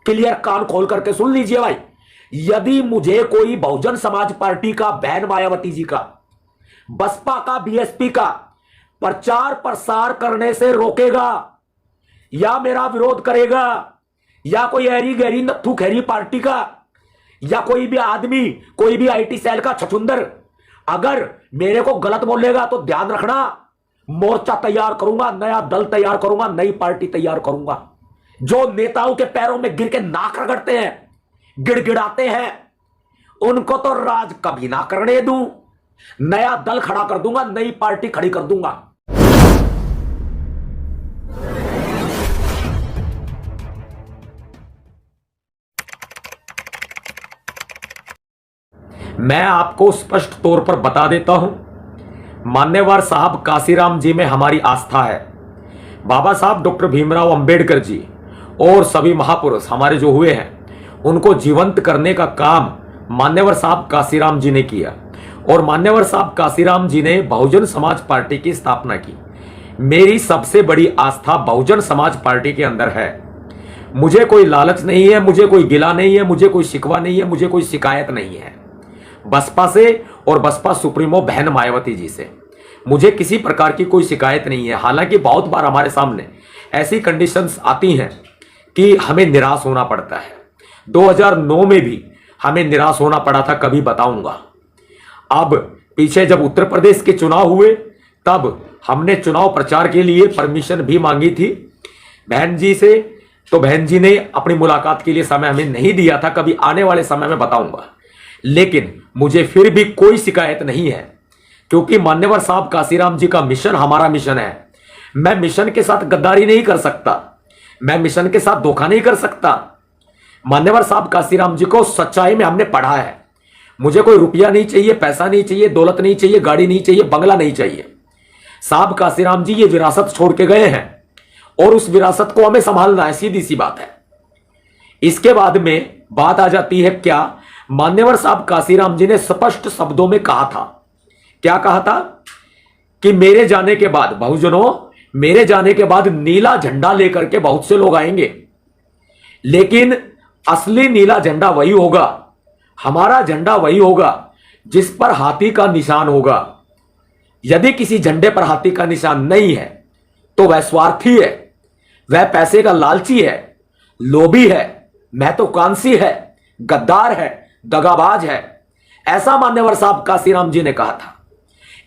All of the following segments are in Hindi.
क्लियर कान खोल करके सुन लीजिए भाई। यदि मुझे कोई बहुजन समाज पार्टी का, बहन मायावती जी का, बसपा का, बीएसपी का प्रचार प्रसार करने से रोकेगा या मेरा विरोध करेगा, या कोई ऐरी गहरी नत्थू खैरी पार्टी का, या कोई भी आदमी, कोई भी आईटी सेल का छछुंदर अगर मेरे को गलत बोलेगा तो ध्यान रखना, मोर्चा तैयार करूंगा, नया दल तैयार करूंगा, नई पार्टी तैयार करूंगा। जो नेताओं के पैरों में गिर के नाक रगड़ते हैं, गिड़गिड़ाते हैं, उनको तो राज कभी ना करने दूं। नया दल खड़ा कर दूंगा, नई पार्टी खड़ी कर दूंगा। मैं आपको स्पष्ट तौर पर बता देता हूं, मान्यवर साहब काशीराम जी में हमारी आस्था है। बाबा साहब डॉक्टर भीमराव अंबेडकर जी और सभी महापुरुष हमारे जो हुए हैं, उनको जीवंत करने का काम मान्यवर साहब काशीराम जी ने किया, और मान्यवर साहब काशीराम जी ने बहुजन समाज पार्टी की स्थापना की। मेरी सबसे बड़ी आस्था बहुजन समाज पार्टी के अंदर है। मुझे कोई लालच नहीं है, मुझे कोई गिला नहीं है, मुझे कोई शिकवा नहीं है, मुझे कोई शिकायत नहीं है बसपा से और बसपा सुप्रीमो बहन मायावती जी से। मुझे किसी प्रकार की कोई शिकायत नहीं है। हालांकि बहुत बार हमारे सामने ऐसी कंडीशंस आती हैं कि हमें निराश होना पड़ता है। 2009 में भी हमें निराश होना पड़ा था, कभी बताऊंगा। अब पीछे जब उत्तर प्रदेश के चुनाव हुए, तब हमने चुनाव प्रचार के लिए परमिशन भी मांगी थी बहन जी से, तो बहन जी ने अपनी मुलाकात के लिए समय हमें नहीं दिया था। कभी आने वाले समय में बताऊंगा। लेकिन मुझे फिर भी कोई शिकायत नहीं है, क्योंकि मान्यवर साहब काशीराम जी का मिशन हमारा मिशन है। मैं मिशन के साथ गद्दारी नहीं कर सकता, मैं मिशन के साथ धोखा नहीं कर सकता। मान्यवर साहब काशीराम जी को सच्चाई में हमने पढ़ा है। मुझे कोई रुपया नहीं चाहिए, पैसा नहीं चाहिए, दौलत नहीं चाहिए, गाड़ी नहीं चाहिए, बंगला नहीं चाहिए। साहब काशीराम जी ये विरासत छोड़ के गए हैं और उस विरासत को हमें संभालना है, सीधी सी बात है। इसके बाद में बात आ जाती है क्या, मान्यवर साहब काशीराम जी ने स्पष्ट शब्दों में कहा था, क्या कहा था कि मेरे जाने के बाद, बहुजनों, मेरे जाने के बाद नीला झंडा लेकर के बहुत से लोग आएंगे, लेकिन असली नीला झंडा वही होगा, हमारा झंडा वही होगा जिस पर हाथी का निशान होगा। यदि किसी झंडे पर हाथी का निशान नहीं है तो वह स्वार्थी है, वह पैसे का लालची है, लोभी है, महत्वाकांक्षी है, गद्दार है, दगाबाज है। ऐसा मान्यवर साहब काशीराम जी ने कहा था।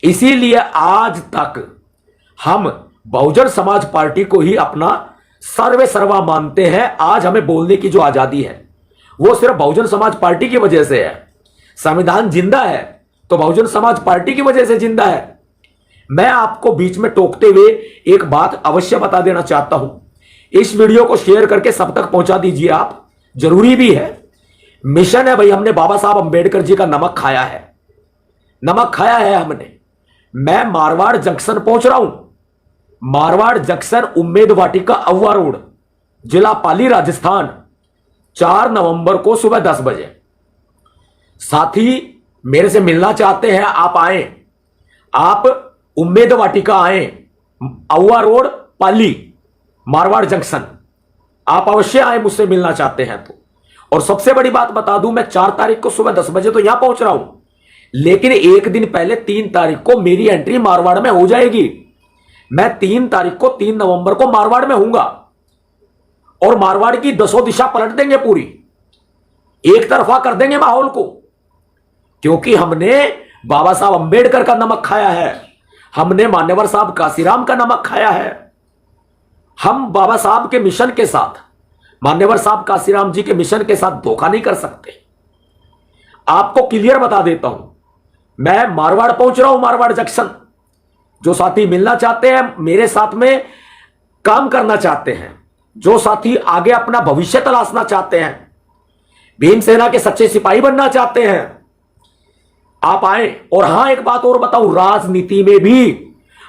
इसीलिए आज तक हम बहुजन समाज पार्टी को ही अपना सर्वे सर्वा मानते हैं। आज हमें बोलने की जो आजादी है वो सिर्फ बहुजन समाज पार्टी की वजह से है। संविधान जिंदा है तो बहुजन समाज पार्टी की वजह से जिंदा है। मैं आपको बीच में टोकते हुए एक बात अवश्य बता देना चाहता हूं, इस वीडियो को शेयर करके सब तक पहुंचा दीजिए आप, जरूरी भी है। मिशन है भाई, हमने बाबा साहब अंबेडकर जी का नमक खाया है, नमक खाया है हमने। मैं मारवाड़ जंक्शन पहुंच रहा हूं, मारवाड़ जंक्शन उम्मेद वाटिका अव्वा रोड, जिला पाली, राजस्थान, 4 नवंबर को सुबह 10 बजे। साथी मेरे से मिलना चाहते हैं, आप आए, आप उम्मेद वाटिका आए, अव्वा रोड, पाली, मारवाड़ जंक्शन, आप अवश्य आए मुझसे मिलना चाहते हैं तो। और सबसे बड़ी बात बता दूं, मैं 4 तारीख को सुबह 10 बजे तो यहां पहुंच रहा हूं, लेकिन एक दिन पहले 3 तारीख को मेरी एंट्री मारवाड़ में हो जाएगी। मैं 3 तारीख को, 3 नवंबर को मारवाड़ में हूंगा और मारवाड़ की 10 दिशा पलट देंगे, पूरी एक तरफा कर देंगे माहौल को, क्योंकि हमने बाबा साहब अंबेडकर का नमक खाया है, हमने मान्यवर साहब काशीराम का नमक खाया है। हम बाबा साहब के मिशन के साथ, मान्यवर साहब काशीराम जी के मिशन के साथ धोखा नहीं कर सकते। आपको क्लियर बता देता हूं, मैं मारवाड़ पहुंच रहा हूं, मारवाड़ जंक्शन। जो साथी मिलना चाहते हैं, मेरे साथ में काम करना चाहते हैं, जो साथी आगे अपना भविष्य तलाशना चाहते हैं, भीमसेना के सच्चे सिपाही बनना चाहते हैं, आप आए। और हां, एक बात और बताऊं, राजनीति में भी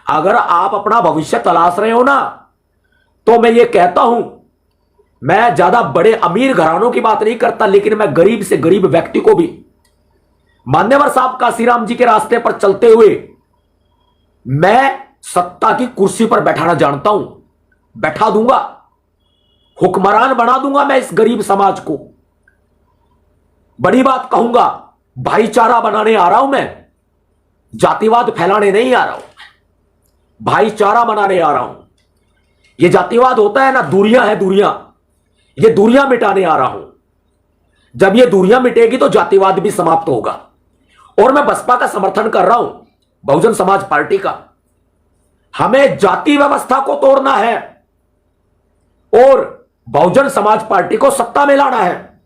अगर आप अपना भविष्य तलाश रहे हो ना, तो मैं ये कहता हूं, मैं ज्यादा बड़े अमीर घरानों की बात नहीं करता, लेकिन मैं गरीब से गरीब व्यक्ति को भी मान्यवर साहब काशीराम जी के रास्ते पर चलते हुए मैं सत्ता की कुर्सी पर बैठाना जानता हूं, बैठा दूंगा, हुक्मरान बना दूंगा मैं इस गरीब समाज को। बड़ी बात कहूंगा, भाईचारा बनाने आ रहा हूं मैं, जातिवाद फैलाने नहीं आ रहा हूं, भाईचारा बनाने आ रहा हूं। ये जातिवाद होता है ना, दूरियां है दूरियां, ये दूरियां मिटाने आ रहा हूं। जब ये दूरियां मिटेगी तो जातिवाद भी समाप्त होगा। और मैं बसपा का समर्थन कर रहा हूं, बहुजन समाज पार्टी का। हमें जाति व्यवस्था को तोड़ना है और बहुजन समाज पार्टी को सत्ता में लाना है।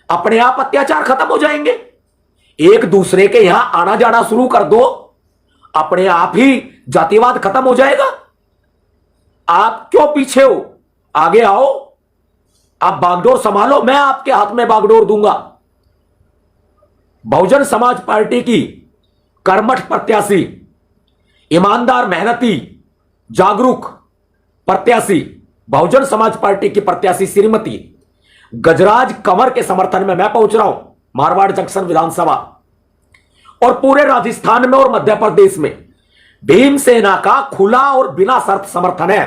अपने आप अत्याचार खत्म हो जाएंगे। एक दूसरे के यहां आना जाना शुरू कर दो, अपने आप ही जातिवाद खत्म हो जाएगा। आप क्यों पीछे हो? आगे आओ, आप बागडोर संभालो, मैं आपके हाथ में बागडोर दूंगा। बहुजन समाज पार्टी की कर्मठ प्रत्याशी, ईमानदार, मेहनती, जागरूक प्रत्याशी, बहुजन समाज पार्टी की प्रत्याशी श्रीमती गजराज कंवर के समर्थन में मैं पहुंच रहा हूं मारवाड़ जंक्शन विधानसभा। और पूरे राजस्थान में और मध्य प्रदेश में भीमसेना का खुला और बिना शर्त समर्थन है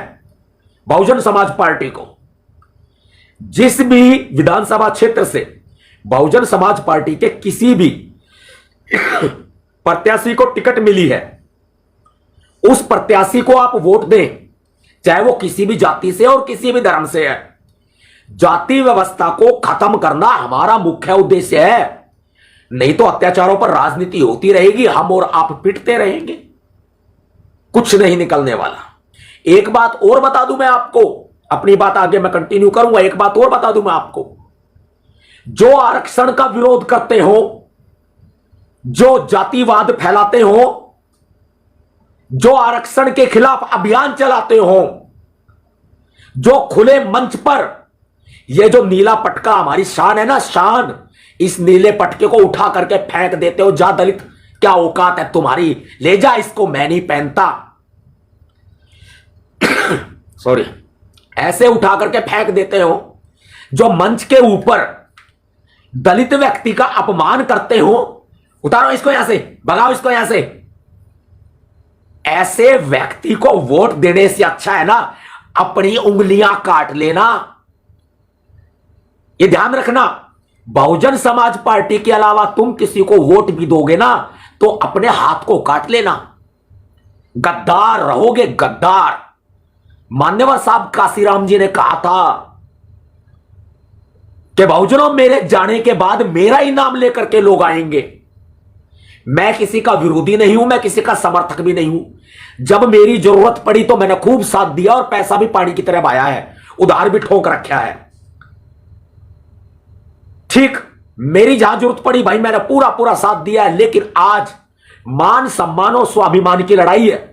बहुजन समाज पार्टी को। जिस भी विधानसभा क्षेत्र से बहुजन समाज पार्टी के किसी भी प्रत्याशी को टिकट मिली है, उस प्रत्याशी को आप वोट दें, चाहे वो किसी भी जाति से और किसी भी धर्म से है। जाति व्यवस्था को खत्म करना हमारा मुख्य उद्देश्य है। नहीं तो अत्याचारों पर राजनीति होती रहेगी, हम और आप पिटते रहेंगे, कुछ नहीं निकलने वाला। एक बात और बता दूं मैं आपको, अपनी बात आगे मैं कंटिन्यू करूंगा। एक बात और बता दूं मैं आपको, जो आरक्षण का विरोध करते हो, जो जातिवाद फैलाते हो, जो आरक्षण के खिलाफ अभियान चलाते हो, जो खुले मंच पर ये जो नीला पटका हमारी शान है ना, शान, इस नीले पटके को उठा करके फेंक देते हो, जा दलित क्या औकात है तुम्हारी, ले जा इसको, मैं नहीं पहनता सॉरी, ऐसे उठा करके फेंक देते हो। जो मंच के ऊपर दलित व्यक्ति का अपमान करते हो, उतारो इसको यहां से, भगाओ इसको यहां से। ऐसे व्यक्ति को वोट देने से अच्छा है ना अपनी उंगलियां काट लेना। ये ध्यान रखना, बहुजन समाज पार्टी के अलावा तुम किसी को वोट भी दोगे ना तो अपने हाथ को काट लेना। गद्दार रहोगे, गद्दार। मान्यवर साहब काशीराम जी ने कहा था कि बहुजनों, मेरे जाने के बाद मेरा ही नाम लेकर के लोग आएंगे। मैं किसी का विरोधी नहीं हूं, मैं किसी का समर्थक भी नहीं हूं। जब मेरी जरूरत पड़ी तो मैंने खूब साथ दिया और पैसा भी पानी की तरह बहाया है, उधार भी ठोक रखा है। ठीक, मेरी जहां जरूरत पड़ी भाई मैंने पूरा पूरा साथ दिया है। लेकिन आज मान सम्मान और स्वाभिमान की लड़ाई है।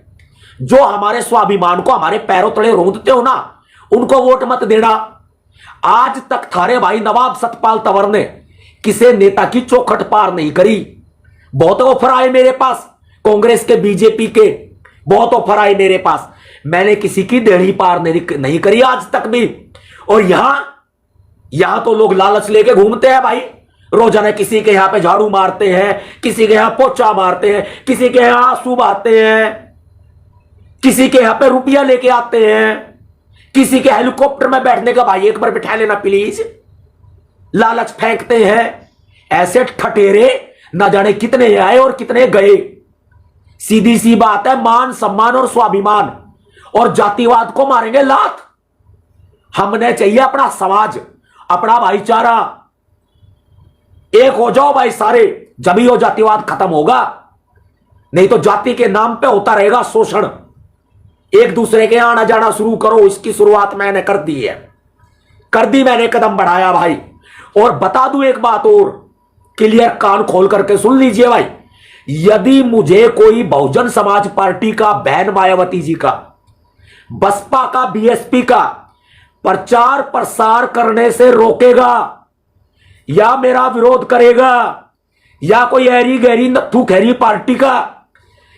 जो हमारे स्वाभिमान को हमारे पैरों तले रोंदते हो ना, उनको वोट मत देना। आज तक थारे भाई नवाब सतपाल तंवर ने किसी नेता की चौखट पार नहीं करी। बहुत ऑफर आए मेरे पास, कांग्रेस के, बीजेपी के, बहुत ऑफर आए मेरे पास, मैंने किसी की देड़ी पार नहीं करी आज तक भी। और यहां तो लोग लालच लेके घूमते हैं भाई, रोजाना किसी के यहां पे झाड़ू मारते हैं, किसी के यहां पोछा मारते हैं, किसी के यहां आंसू बहाते हैं, किसी के यहां पे रुपया लेके आते हैं, किसी के हेलीकॉप्टर में बैठने का, भाई एक बार बिठा लेना प्लीज, लालच फेंकते हैं। ऐसे ठठेरे ना जाने कितने आए और कितने गए। सीधी सी बात है, मान सम्मान और स्वाभिमान और जातिवाद को मारेंगे लात। हमने चाहिए अपना समाज, अपना भाईचारा। एक हो जाओ भाई सारे, जब ही वो जातिवाद खत्म होगा। नहीं तो जाति के नाम पे होता रहेगा शोषण। एक दूसरे के आना जाना शुरू करो, इसकी शुरुआत मैंने कर दी है, कर दी मैंने, कदम बढ़ाया भाई। और बता दूं एक बात और, क्लियर कान खोल करके सुन लीजिए भाई, यदि मुझे कोई बहुजन समाज पार्टी का, बहन मायावती जी का, बसपा का, बीएसपी का प्रचार प्रसार करने से रोकेगा या मेरा विरोध करेगा, या कोई ऐरी गहरी नत्थू खैरी पार्टी का,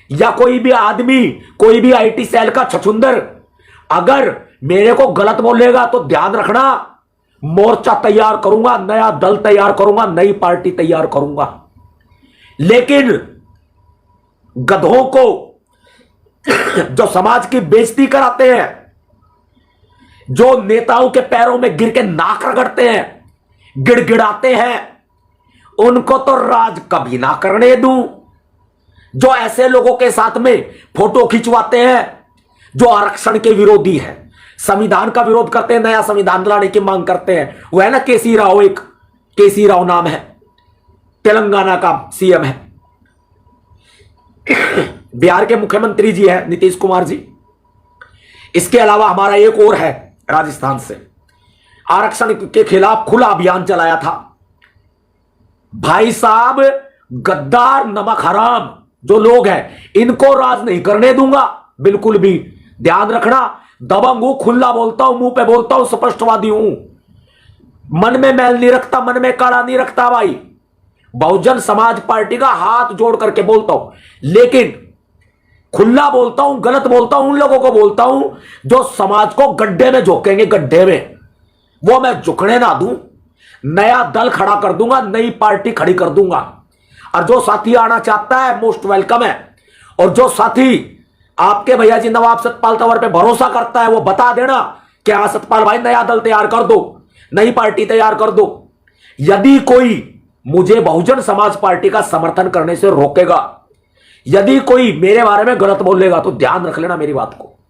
या कोई भी आदमी, कोई भी आईटी सेल का छछुंदर अगर मेरे को गलत बोलेगा तो ध्यान रखना, मोर्चा तैयार करूंगा, नया दल तैयार करूंगा, नई पार्टी तैयार करूंगा। लेकिन गधों को जो समाज की बेइज्जती कराते हैं, जो नेताओं के पैरों में गिर के नाक रगड़ते हैं, गिड़गिड़ाते हैं, उनको तो राज कभी ना करने दूं। जो ऐसे लोगों के साथ में फोटो खिंचवाते हैं, जो आरक्षण के विरोधी हैं, संविधान का विरोध करते हैं, नया संविधान लाने की मांग करते हैं, वो है ना केसी राव, एक केसी राव नाम है, तेलंगाना का सीएम है। बिहार के मुख्यमंत्री जी है नीतीश कुमार जी। इसके अलावा हमारा एक और है राजस्थान से, आरक्षण के खिलाफ खुला अभियान चलाया था। भाई साहब, गद्दार नमक हराम जो लोग हैं, इनको राज नहीं करने दूंगा बिल्कुल भी। ध्यान रखना, दबंग हूं, खुला बोलता हूं, मुंह पे बोलता हूं, स्पष्टवादी हूं, मन में मैल नहीं रखता, मन में काड़ा नहीं रखता भाई। बहुजन समाज पार्टी का हाथ जोड़ करके बोलता हूं, लेकिन खुला बोलता हूं, गलत बोलता हूं, उन लोगों को बोलता हूं जो समाज को गड्ढे में झोंकेंगे, गड्ढे में, वो मैं झुकने ना दूं। नया दल खड़ा कर दूंगा, नई पार्टी खड़ी कर दूंगा। और जो साथी आना चाहता है मोस्ट वेलकम है। और जो साथी आपके भैया जी नवाब सतपाल तंवर पे भरोसा करता है, वो बता देना कि हाँ सतपाल भाई, नया दल तैयार कर दो, नई पार्टी तैयार कर दो। यदि कोई मुझे बहुजन समाज पार्टी का समर्थन करने से रोकेगा, यदि कोई मेरे बारे में गलत बोलेगा, तो ध्यान रख लेना मेरी बात को।